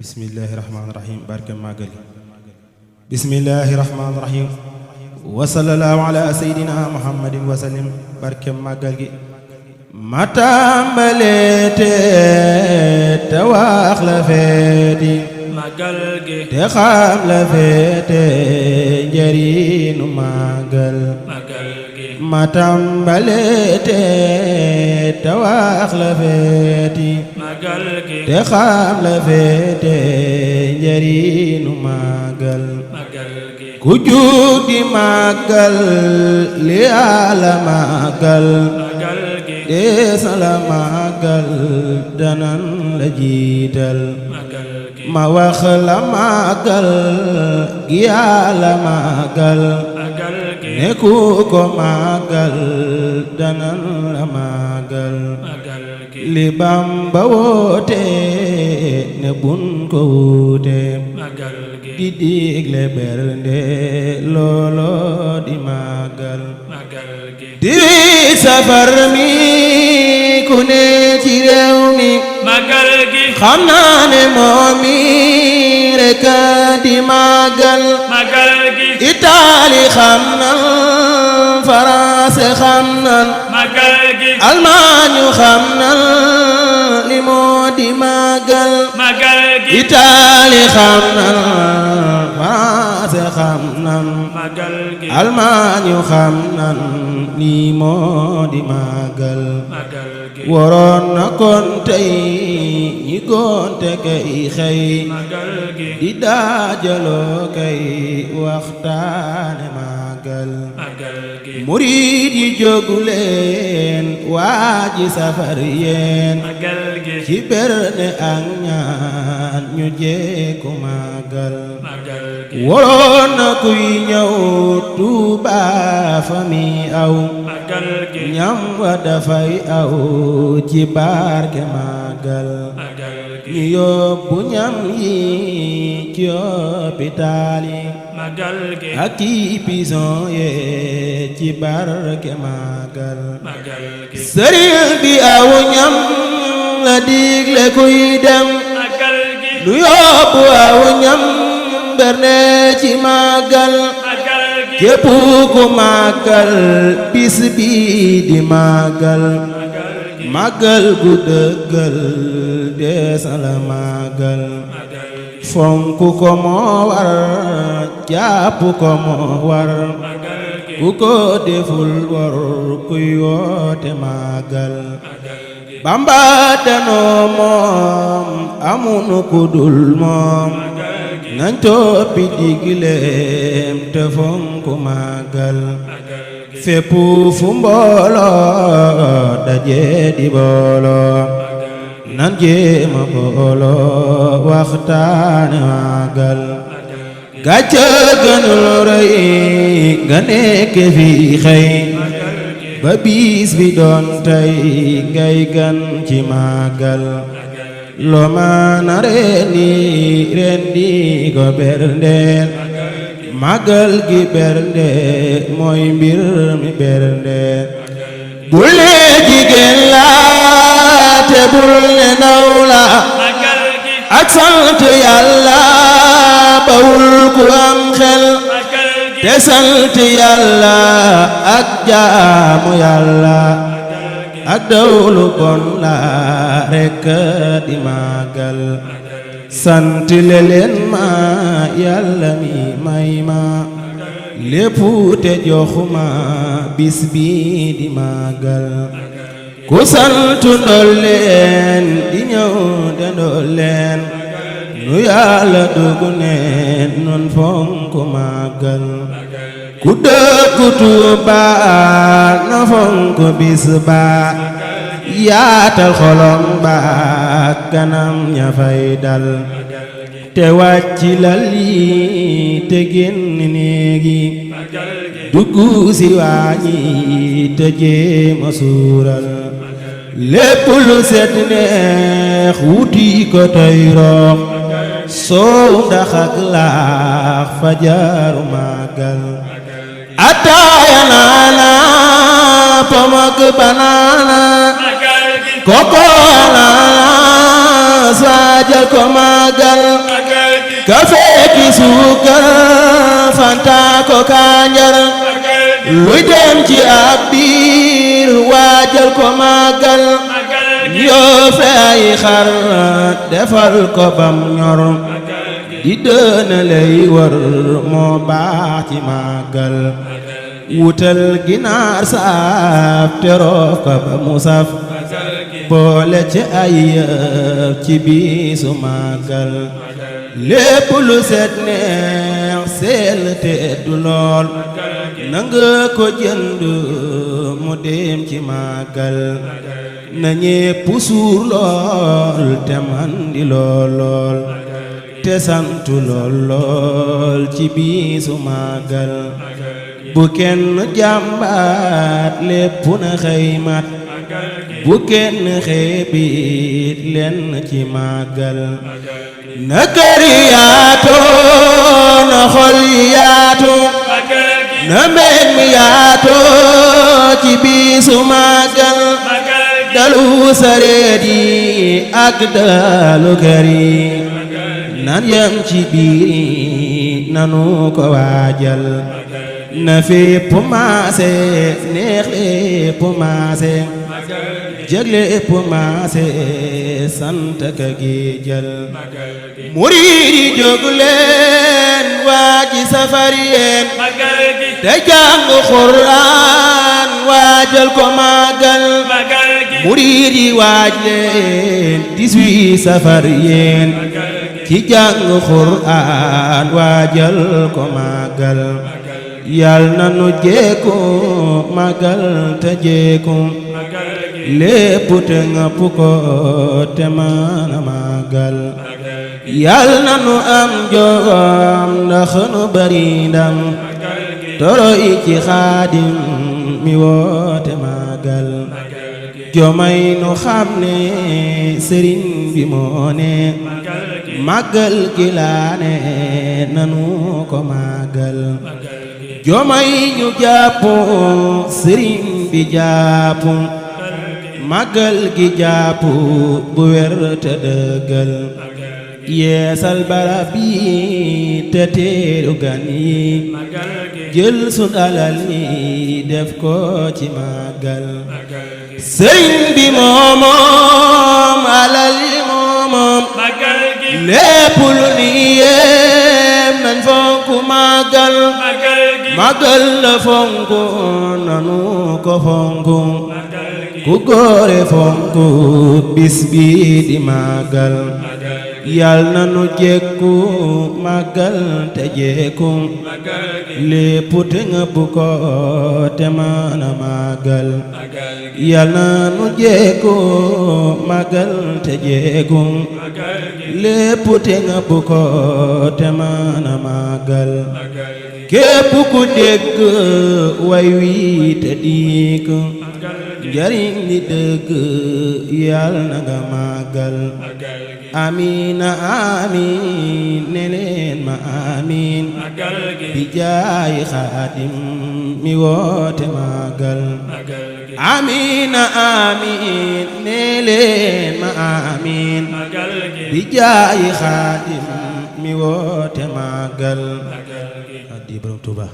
bismillahi rahmaani rahim barke màggal gi bismillahi rahmaani rahim wa sallallahu ala sayyidina muhammadin wa sallim barke màggal gi ma tàmbaleete te wax la feeti màggal gi te xam la feete njariñu màggal gi ma tàmbaleete te wax la feeti màggal gi te xam la feete njariñu màggal gi ku jug di màggal li Yàlla màggal gi dees na la màggal danan la jiital gi ma wax la màggal gi Yàlla màggal gi ne ku ko màggal danan la màggal gi li Bamba woote ne bun ko wuute gi di digle bernde loolo di màggal gi di safar mi ku ne ci réew mi màggal gi xam naa ne moom mi rek di màggal gi Italie xam nan France xam nan màggal gi Allemagne xam nan li moo di màggal gi Italie xam nan France xam nan màggal gi Allemagne xam nan li moo di màggal gi waroon na kon tey ñi gonte kay xëy màggal gi di daajaloo kay waxtaane màggal gi murid yi jógu leen waaji safar yeen màggal gi ci berne ak ñaan ñu jeeku màggal gi waroon na kuy ñëw Tuuba fa mi aw màggal gi ñam wa dafay aw ci barke màggal gi ñu yóbbu ñam yi ci hôpital yi màggal gi ak ci prison yi ci barke màggal gi sëriñ bi aw ñam la digle kuy dem màggal gi lu yóbbu aw ñam berne ci màggal gi képp ku màggal bis bi di màggal màggal gu dëggal dees na la màggal fonk ko moo war jàpp ko moo war ku ko deful war kuy woote màggal Bamba danoo moom amunu ku dul moom nañ toppi digleem te fonk màggal fépp fu mbooloo daje di booloo nan jéema booloo waxtaane màggal gàcce gënul rëy nga nekk fi xëy ba bis bi doon tey ngay gan ci màggal loo maana rendi ko berndeel màggal gi bernde mooy mbir mi bernde bul ne jigéen la te bul ne ndaw la ak sant yàlla bawul ku am xel te sant yàlla ak jaamu yàlla ak dawlu bon la rekk di màggal sant leen ma yàlla mi may ma lépp te joxuma bis bi di màggal ku sant ndolleen di ñëw de ndolleen nu yàlla dugg neen non fonk màggal ku dëkk Tuuba na fonk bis ba yaatal xolom ba kanam ña fay dal te wàcci lal yi te génn néegi dugg si waañi te jéema suural lépp lu set neex wuti ko tey roox soow ndax ak laax fajaru màggal ataaya naana pom ak banaana koko ananas waajal ko màggal magal gi kafe ki suukar fanta ko kanjar magal gi luy dem ci ab biir waajal ko màggal magal gi yoo fay xar defal ko bam ñor magal gi di dëna lay wër moo baax ci màggal wutal ginaar saaf teroof ko ba mu saf magal gi boole ci ay yëf ci biisu màggal lépp lu set neex sell te du lool nanga ko jënd mu dem ci màggal na ñépp suur lool te man di lool te santu lool ci biisu màggal bu kenn jàmbaat lépp na xëymat bu kenn xeebit lenn ci màggal na kër yi yaatoo na xol yi yaatu magal gi na mbég mi yaatoo ci biisu màggal magal gi dalu sareet yi ak dalu kër yi nan yem ci biir nanu ko waajal na fépp maase neex lépp maase jëg lépp maase sant ka gi jël murid yi jóg leen waaji safar yeen magal gi te jàng Qur'an waajal ko màggal magal gi murid yi waaj leen 18 safar yeen ci jàng Qur'an waajal ko màggal yal na nu jeeku màggal te jeeku magal gi lépp te ngëpp ko te maana màggal yal na nu am jom ndax nu bari ndam magal gi toro yi ci xaadim mi woote màggal jomay nu xam ne sëriñ bi moo ne magal gi màggal gi laa ne nanu ko màggal jomay ñu jàpp sëriñ bi jàpp màggal gi jàpp bu wér te dëggal yeesal barab yi te teeru gan yi magal gi jël sun alal yi def ko ci màggal magal gi sëriñ bi moomoom alal yi moomoom magal gi lépp lu ni yéem nañ fonk màggal magal gi màggal la fonk nanu ko fonk magal gi ku góore fonk bis bi di màggal yal na nu jekku màggal te jekku magal gi lépp te ngëpp ko te maana màggal magal gi yal na nu jekku màggal te jekku magal gi lépp te ngëpp ko te maana màggal magal gi képp ku dégg way wi te diik magal gi njariñ li dëgg yal na nga màggal magal gi amiina amiin ne leen ma amiin magal gi bi jaay xaadim mi woote màggal magal gi amiina amiin ne leen ma amiin magal gi bi jaay xaadim mi woote màggal magal gi addi borom Tuuba